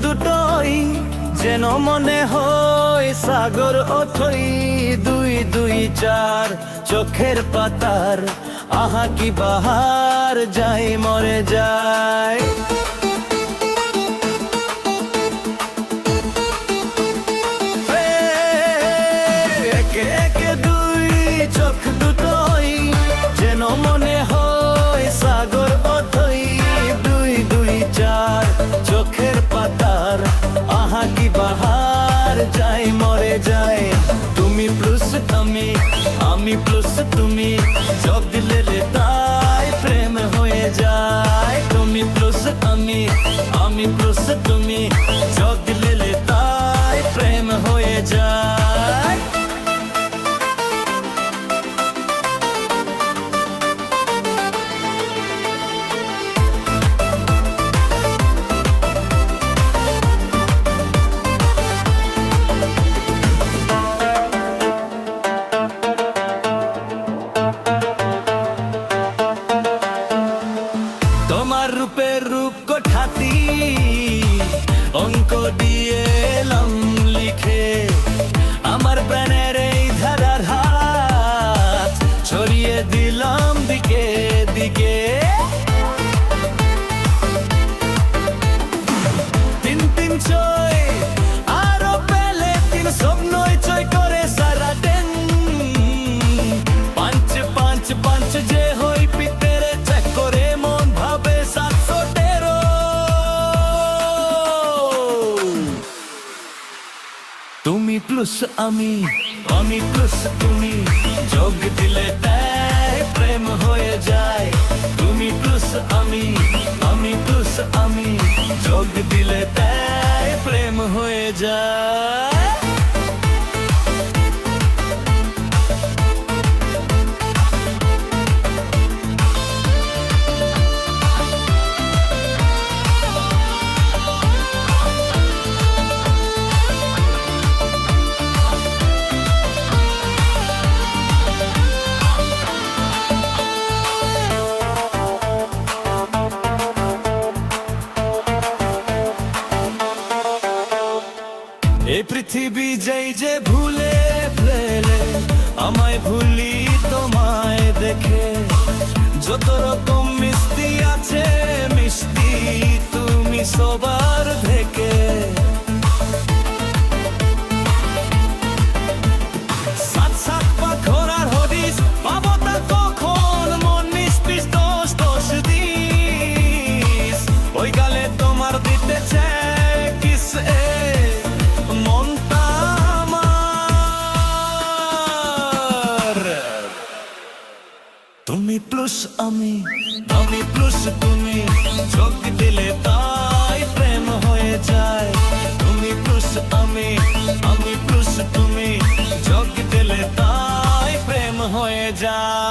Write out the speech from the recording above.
দুটোই যেন মনে হয় সাগর অথই। দুই দুই চার চোখের পাতার আহা কি বাহার, যাই মরে যায়। একে একে দুই চোখ দুটোই যেন মনে হয় সাগর অথই। দুই দুই চার চোখের পাতার আহা কি বাহার, যাই মরে যায়। তুমি প্লুস আমি, আমি প্লুস তুমি, যোগ দিলে রে তাই প্রেম হয়ে যায়। তুমি প্লুস আমি, আমি প্লুস তুমি, যোগ দিলে রে তাই প্রেম হয়ে যায়। তোমার রূপের রূপ কোঠাতি অঙ্ক দিয়ে এলাম লিখে। আমার প্রাণের এই ধারার হাত ছড়িয়ে দিলাম দিকে দিকে। তিন তিন ছয় আরো পেলে তিন স্বপ্নই ছয় করে সারা দিন। পাঁচ পাঁচ পাঁচ যে হই পিতের চেক করে মন ভাবে 713। তুমি প্লুস আমি, আমি প্লুস তুমি, যোগ দিলে তাই প্রেম হয়ে যায়। তুমি প্লুস আমি, আমি প্লুস আমি, যোগ দিলে তাই প্রেম হয়ে যায়। এই পৃথিবী যেই যে ভুলে ফেলে আমায় ভুলি তোমায় দেখে। যত রকম মিষ্টি আছে মিষ্টি তুমি সবার থেকে। সাত সাত পা ঘোড়ার হদিস পাবো তা কখন, মন নিস্পিস দোষ দোষ দিস। ওই গালে তোমার দিতে চায় কিস এ মনটা আমার। তুমি প্লুস আমি, আমি প্লুস তুমি, যোগ দিলে তাই প্রেম হয়ে যায়। তুমি প্লুস আমি, আমি প্লুস তুমি, যোগ দিলে তাই প্রেম হয়ে যায়।